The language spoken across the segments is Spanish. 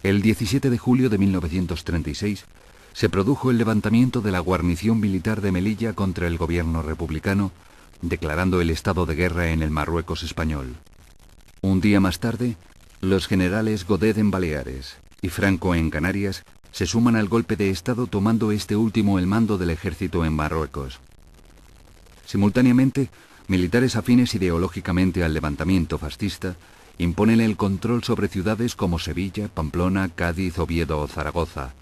El 17 de julio de 1936 se produjo el levantamiento de la guarnición militar de Melilla contra el gobierno republicano, declarando el estado de guerra en el Marruecos español. Un día más tarde, los generales Godet en Baleares y Franco en Canarias se suman al golpe de Estado, tomando este último el mando del ejército en Marruecos. Simultáneamente, militares afines ideológicamente al levantamiento fascista imponen el control sobre ciudades como Sevilla, Pamplona, Cádiz, Oviedo o Zaragoza.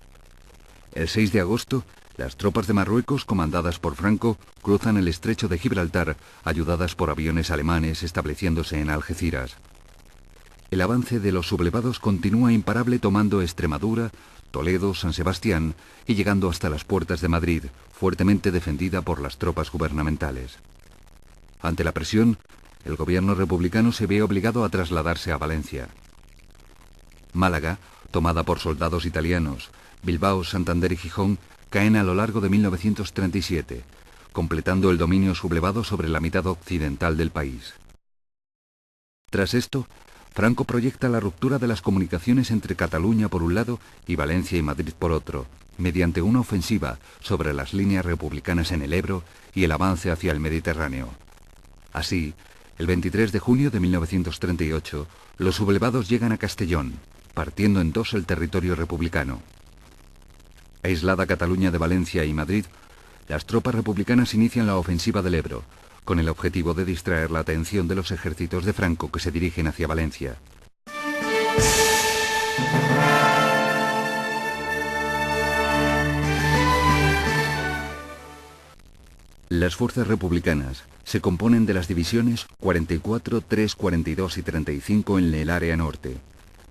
El 6 de agosto, las tropas de Marruecos, comandadas por Franco, cruzan el estrecho de Gibraltar, ayudadas por aviones alemanes, estableciéndose en Algeciras. El avance de los sublevados continúa imparable, tomando Extremadura, Toledo, San Sebastián y llegando hasta las puertas de Madrid, fuertemente defendida por las tropas gubernamentales. Ante la presión, el gobierno republicano se ve obligado a trasladarse a Valencia. Málaga, tomada por soldados italianos, Bilbao, Santander y Gijón caen a lo largo de 1937, completando el dominio sublevado sobre la mitad occidental del país. Tras esto, Franco proyecta la ruptura de las comunicaciones entre Cataluña por un lado y Valencia y Madrid por otro, mediante una ofensiva sobre las líneas republicanas en el Ebro y el avance hacia el Mediterráneo. Así, el 23 de junio de 1938, los sublevados llegan a Castellón, partiendo en dos el territorio republicano. Aislada Cataluña de Valencia y Madrid, las tropas republicanas inician la ofensiva del Ebro, con el objetivo de distraer la atención de los ejércitos de Franco que se dirigen hacia Valencia. Las fuerzas republicanas se componen de las divisiones 44, 3, 42 y 35 en el área norte,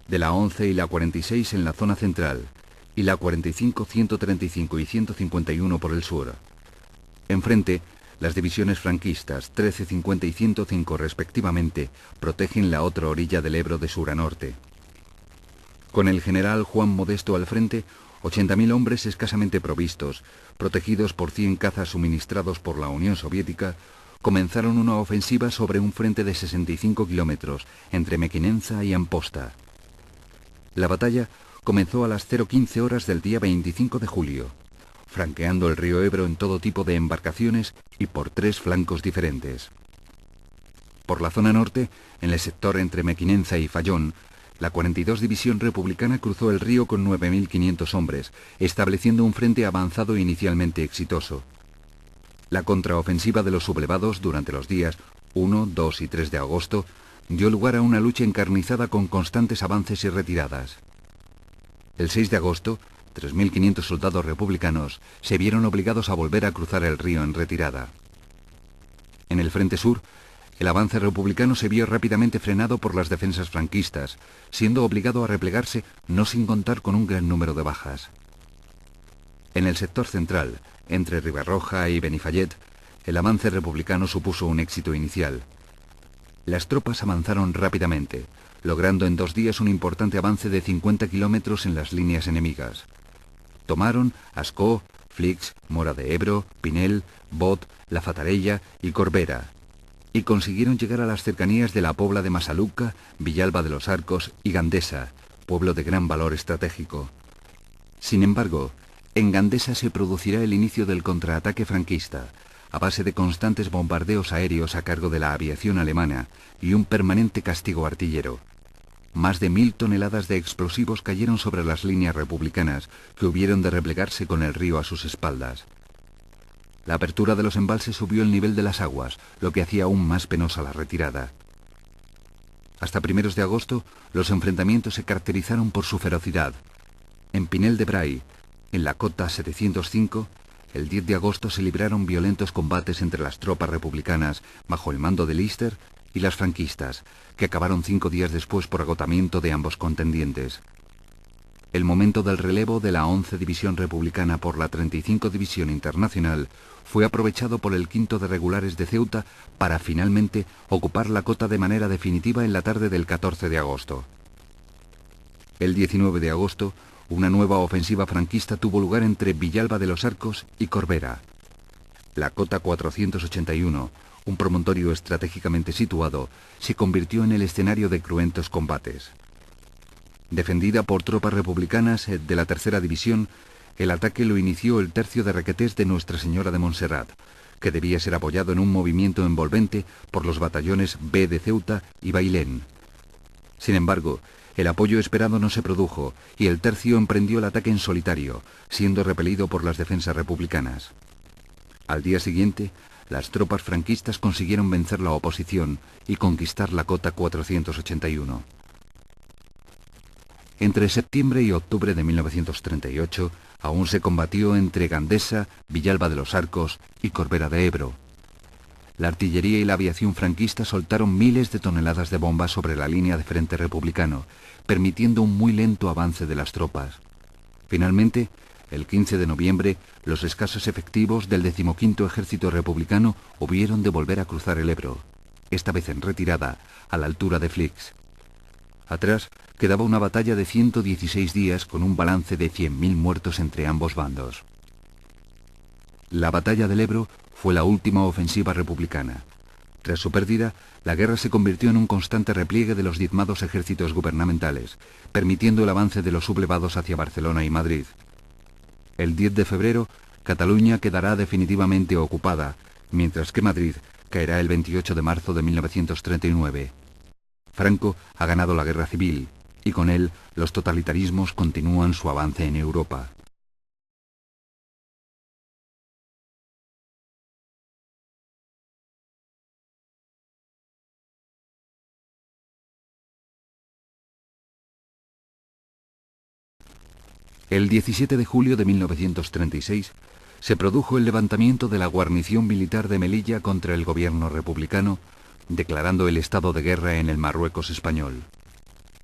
de la 11 y la 46 en la zona central, y la 45, 135 y 151 por el sur. Enfrente, las divisiones franquistas 13, 50 y 105 respectivamente protegen la otra orilla del Ebro de sur a norte. Con el general Juan Modesto al frente, 80.000 hombres escasamente provistos, protegidos por 100 cazas suministrados por la Unión Soviética, comenzaron una ofensiva sobre un frente de 65 kilómetros entre Mequinenza y Amposta. La batalla comenzó a las 0:15 horas del día 25 de julio, franqueando el río Ebro en todo tipo de embarcaciones y por 3 flancos diferentes. Por la zona norte, en el sector entre Mequinenza y Fallón, la 42 División Republicana cruzó el río con 9.500 hombres, estableciendo un frente avanzado inicialmente exitoso. La contraofensiva de los sublevados durante los días 1, 2 y 3 de agosto dio lugar a una lucha encarnizada con constantes avances y retiradas. El 6 de agosto, 3.500 soldados republicanos se vieron obligados a volver a cruzar el río en retirada. En el frente sur, el avance republicano se vio rápidamente frenado por las defensas franquistas, siendo obligado a replegarse no sin contar con un gran número de bajas. En el sector central, entre Ribarroja y Benifallet, el avance republicano supuso un éxito inicial. Las tropas avanzaron rápidamente, logrando en 2 días un importante avance de 50 kilómetros en las líneas enemigas. Tomaron Ascó, Flix, Mora de Ebro, Pinel, Bot, La Fatarella y Corbera, y consiguieron llegar a las cercanías de la Pobla de Masaluca, Villalba de los Arcos y Gandesa, pueblo de gran valor estratégico. Sin embargo, en Gandesa se producirá el inicio del contraataque franquista, a base de constantes bombardeos aéreos a cargo de la aviación alemana y un permanente castigo artillero. Más de 1.000 toneladas de explosivos cayeron sobre las líneas republicanas, que hubieron de replegarse con el río a sus espaldas. La apertura de los embalses subió el nivel de las aguas, lo que hacía aún más penosa la retirada. Hasta primeros de agosto, los enfrentamientos se caracterizaron por su ferocidad. En Pinel de Bray, en la cota 705, el 10 de agosto se libraron violentos combates entre las tropas republicanas, bajo el mando de Lister, y las franquistas, que acabaron 5 días después por agotamiento de ambos contendientes. El momento del relevo de la 11 División Republicana por la 35 División Internacional fue aprovechado por el 5º de Regulares de Ceuta para finalmente ocupar la cota de manera definitiva en la tarde del 14 de agosto. El 19 de agosto, una nueva ofensiva franquista tuvo lugar entre Villalba de los Arcos y Corbera. La cota 481, un promontorio estratégicamente situado, se convirtió en el escenario de cruentos combates. Defendida por tropas republicanas de la tercera división, el ataque lo inició el tercio de requetés de Nuestra Señora de Montserrat, que debía ser apoyado en un movimiento envolvente por los batallones B de Ceuta y Bailén. Sin embargo, el apoyo esperado no se produjo y el tercio emprendió el ataque en solitario, siendo repelido por las defensas republicanas. Al día siguiente, las tropas franquistas consiguieron vencer la oposición y conquistar la cota 481. Entre septiembre y octubre de 1938, aún se combatió entre Gandesa, Villalba de los Arcos y Corbera de Ebro. La artillería y la aviación franquista soltaron miles de toneladas de bombas sobre la línea de frente republicano, permitiendo un muy lento avance de las tropas. Finalmente, el 15 de noviembre, los escasos efectivos del 15º Ejército Republicano hubieron de volver a cruzar el Ebro, esta vez en retirada, a la altura de Flix. Atrás quedaba una batalla de 116 días con un balance de 100.000 muertos entre ambos bandos. La batalla del Ebro fue la última ofensiva republicana. Tras su pérdida, la guerra se convirtió en un constante repliegue de los diezmados ejércitos gubernamentales, permitiendo el avance de los sublevados hacia Barcelona y Madrid. El 10 de febrero, Cataluña quedará definitivamente ocupada, mientras que Madrid caerá el 28 de marzo de 1939. Franco ha ganado la guerra civil, y con él los totalitarismos continúan su avance en Europa. El 17 de julio de 1936 se produjo el levantamiento de la guarnición militar de Melilla contra el gobierno republicano, declarando el estado de guerra en el Marruecos español.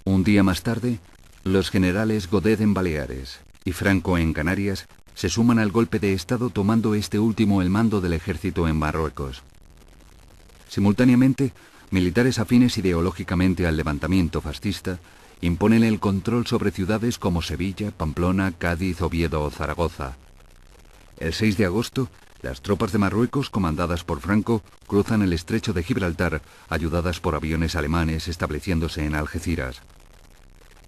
Un día más tarde, los generales Godet en Baleares y Franco en Canarias se suman al golpe de Estado, tomando este último el mando del ejército en Marruecos. Simultáneamente, militares afines ideológicamente al levantamiento fascista imponen el control sobre ciudades como Sevilla, Pamplona, Cádiz, Oviedo o Zaragoza. El 6 de agosto, las tropas de Marruecos, comandadas por Franco, cruzan el estrecho de Gibraltar, ayudadas por aviones alemanes estableciéndose en Algeciras.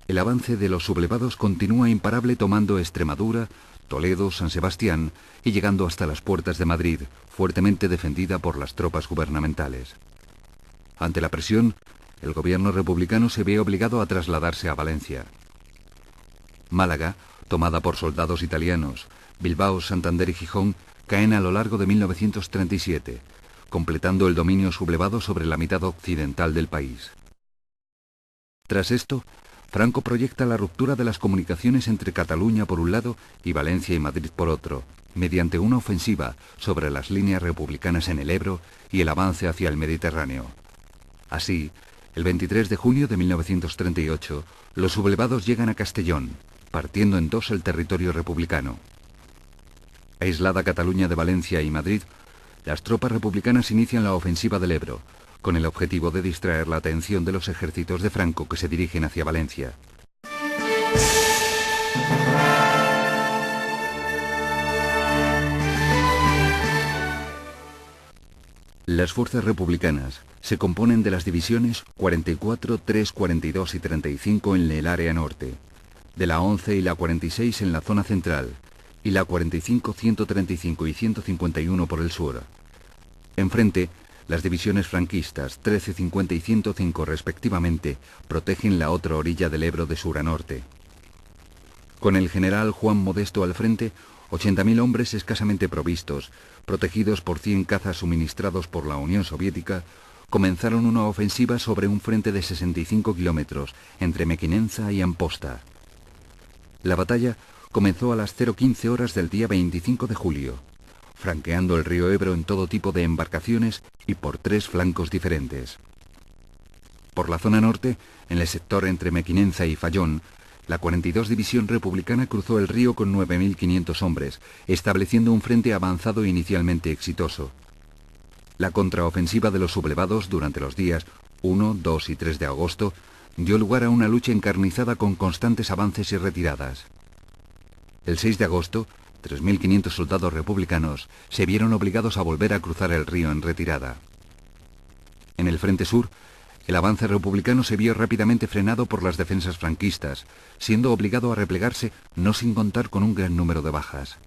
El avance de los sublevados continúa imparable, tomando Extremadura, Toledo, San Sebastián y llegando hasta las puertas de Madrid, fuertemente defendida por las tropas gubernamentales. Ante la presión, el gobierno republicano se ve obligado a trasladarse a Valencia. Málaga, tomada por soldados italianos, Bilbao, Santander y Gijón caen a lo largo de 1937, completando el dominio sublevado sobre la mitad occidental del país. Tras esto, Franco proyecta la ruptura de las comunicaciones entre Cataluña por un lado y Valencia y Madrid por otro, mediante una ofensiva sobre las líneas republicanas en el Ebro y el avance hacia el Mediterráneo. Así, el 23 de junio de 1938, los sublevados llegan a Castellón, partiendo en dos el territorio republicano. Aislada Cataluña de Valencia y Madrid, las tropas republicanas inician la ofensiva del Ebro, con el objetivo de distraer la atención de los ejércitos de Franco que se dirigen hacia Valencia. Las fuerzas republicanas se componen de las divisiones 44, 3, 42 y 35 en el área norte, de la 11 y la 46 en la zona central, y la 45, 135 y 151 por el sur. Enfrente, las divisiones franquistas 13, 50 y 105 respectivamente protegen la otra orilla del Ebro de sur a norte. Con el general Juan Modesto al frente, 80.000 hombres escasamente provistos, protegidos por 100 cazas suministrados por la Unión Soviética, comenzaron una ofensiva sobre un frente de 65 kilómetros entre Mequinenza y Amposta. La batalla comenzó a las 0:15 horas del día 25 de julio, franqueando el río Ebro en todo tipo de embarcaciones y por 3 flancos diferentes. Por la zona norte, en el sector entre Mequinenza y Fallón, la 42 División Republicana cruzó el río con 9.500 hombres, estableciendo un frente avanzado inicialmente exitoso. La contraofensiva de los sublevados durante los días 1, 2 y 3 de agosto dio lugar a una lucha encarnizada con constantes avances y retiradas. El 6 de agosto, 3.500 soldados republicanos se vieron obligados a volver a cruzar el río en retirada. En el frente sur, El avance republicano se vio rápidamente frenado por las defensas franquistas, siendo obligado a replegarse no sin contar con un gran número de bajas.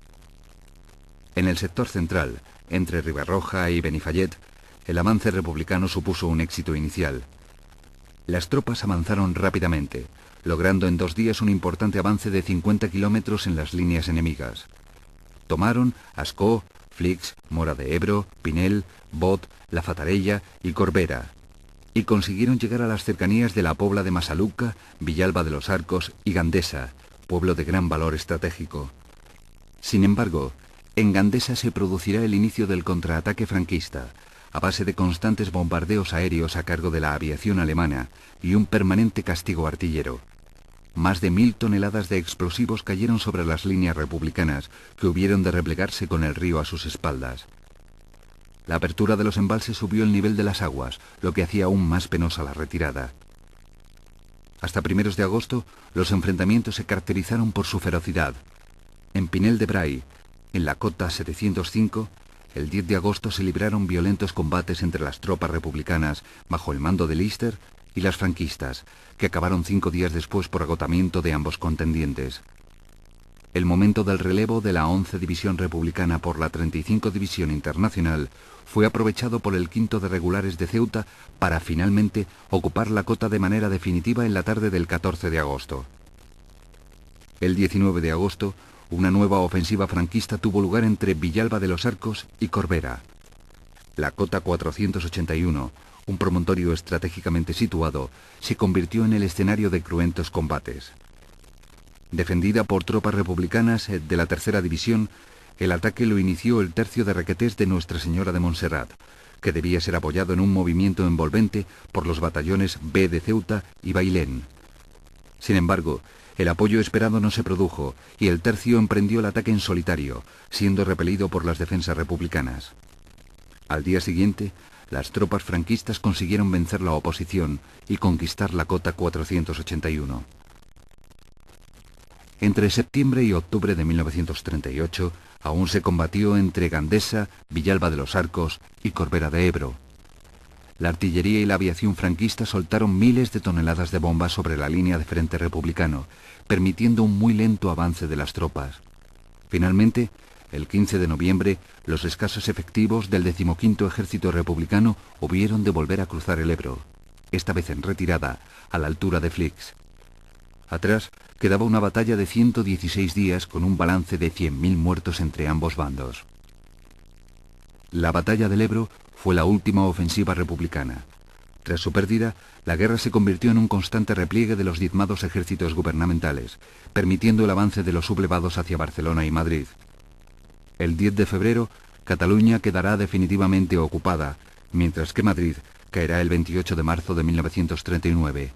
En el sector central, entre Ribarroja y Benifallet, el avance republicano supuso un éxito inicial. Las tropas avanzaron rápidamente, logrando en 2 días un importante avance de 50 kilómetros en las líneas enemigas. Tomaron Ascó, Flix, Mora de Ebro, Pinel, Bot, La Fatarella y Corbera, y consiguieron llegar a las cercanías de la Pobla de Masaluca, Villalba de los Arcos y Gandesa, pueblo de gran valor estratégico. Sin embargo, en Gandesa se producirá el inicio del contraataque franquista, a base de constantes bombardeos aéreos a cargo de la aviación alemana y un permanente castigo artillero. Más de 1000 toneladas de explosivos cayeron sobre las líneas republicanas, que hubieron de replegarse con el río a sus espaldas. La apertura de los embalses subió el nivel de las aguas, lo que hacía aún más penosa la retirada. Hasta primeros de agosto, los enfrentamientos se caracterizaron por su ferocidad. En Pinel de Bray, en la cota 705, el 10 de agosto se libraron violentos combates entre las tropas republicanas, bajo el mando de Lister, y las franquistas, que acabaron 5 días después por agotamiento de ambos contendientes. El momento del relevo de la 11 División Republicana por la 35 División Internacional fue aprovechado por el 5º de Regulares de Ceuta para finalmente ocupar la cota de manera definitiva en la tarde del 14 de agosto. El 19 de agosto, una nueva ofensiva franquista tuvo lugar entre Villalba de los Arcos y Corbera. La cota 481, un promontorio estratégicamente situado, se convirtió en el escenario de cruentos combates. Defendida por tropas republicanas de la 3ª División, el ataque lo inició el tercio de Requetés de Nuestra Señora de Montserrat, que debía ser apoyado en un movimiento envolvente por los batallones B de Ceuta y Bailén. Sin embargo, el apoyo esperado no se produjo y el tercio emprendió el ataque en solitario, siendo repelido por las defensas republicanas. Al día siguiente, las tropas franquistas consiguieron vencer la oposición y conquistar la cota 481. Entre septiembre y octubre de 1938, aún se combatió entre Gandesa, Villalba de los Arcos y Corbera de Ebro. La artillería y la aviación franquista soltaron miles de toneladas de bombas sobre la línea de frente republicano, permitiendo un muy lento avance de las tropas. Finalmente, el 15 de noviembre, los escasos efectivos del 15º Ejército Republicano hubieron de volver a cruzar el Ebro, esta vez en retirada, a la altura de Flix. Atrás quedaba una batalla de 116 días con un balance de 100.000 muertos entre ambos bandos. La batalla del Ebro fue la última ofensiva republicana. Tras su pérdida, la guerra se convirtió en un constante repliegue de los diezmados ejércitos gubernamentales, permitiendo el avance de los sublevados hacia Barcelona y Madrid. El 10 de febrero, Cataluña quedará definitivamente ocupada, mientras que Madrid caerá el 28 de marzo de 1939.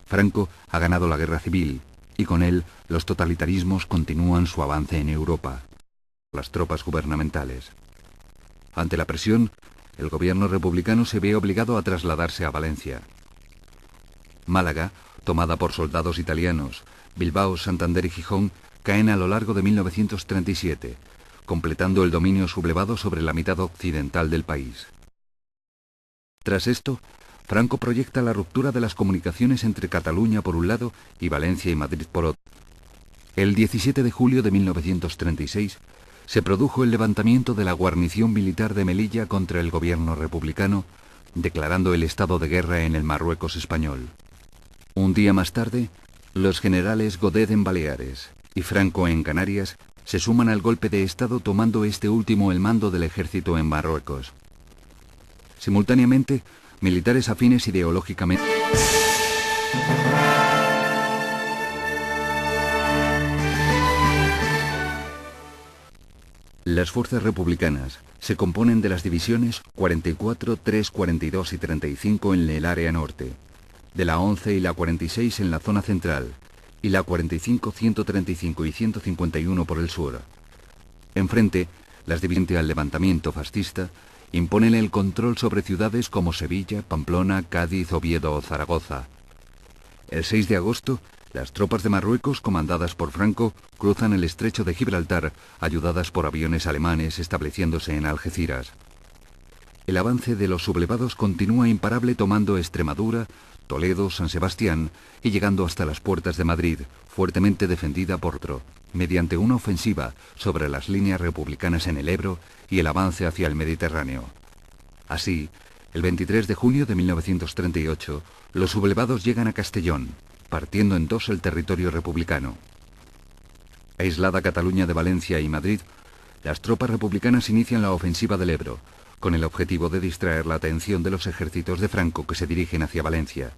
Franco ha ganado la guerra civil, y con él los totalitarismos continúan su avance en Europa. Las tropas gubernamentales. Ante la presión, el gobierno republicano se ve obligado a trasladarse a Valencia. Málaga, tomada por soldados italianos, Bilbao, Santander y Gijón caen a lo largo de 1937, completando el dominio sublevado sobre la mitad occidental del país. Tras esto, Franco proyecta la ruptura de las comunicaciones entre Cataluña por un lado y Valencia y Madrid por otro. El 17 de julio de 1936 se produjo el levantamiento de la guarnición militar de Melilla contra el gobierno republicano, declarando el estado de guerra en el Marruecos español. Un día más tarde, los generales Godet en Baleares y Franco en Canarias se suman al golpe de Estado, tomando este último el mando del ejército en Marruecos. Simultáneamente, militares afines ideológicamente. Las fuerzas republicanas se componen de las divisiones 44, 3, 42 y 35 en el área norte, de la 11 y la 46 en la zona central, y la 45, 135 y 151 por el sur. Enfrente, las divisiones al levantamiento fascista imponen el control sobre ciudades como Sevilla, Pamplona, Cádiz, Oviedo o Zaragoza. El 6 de agosto, las tropas de Marruecos, comandadas por Franco, cruzan el estrecho de Gibraltar, ayudadas por aviones alemanes estableciéndose en Algeciras. el avance de los sublevados continúa imparable tomando Extremadura, Toledo, San Sebastián y llegando hasta las puertas de Madrid, fuertemente defendida por Otro, mediante una ofensiva sobre las líneas republicanas en el Ebro y el avance hacia el Mediterráneo. Así, el 23 de junio de 1938, los sublevados llegan a Castellón, partiendo en dos el territorio republicano. Aislada Cataluña de Valencia y Madrid, las tropas republicanas inician la ofensiva del Ebro, con el objetivo de distraer la atención de los ejércitos de Franco que se dirigen hacia Valencia.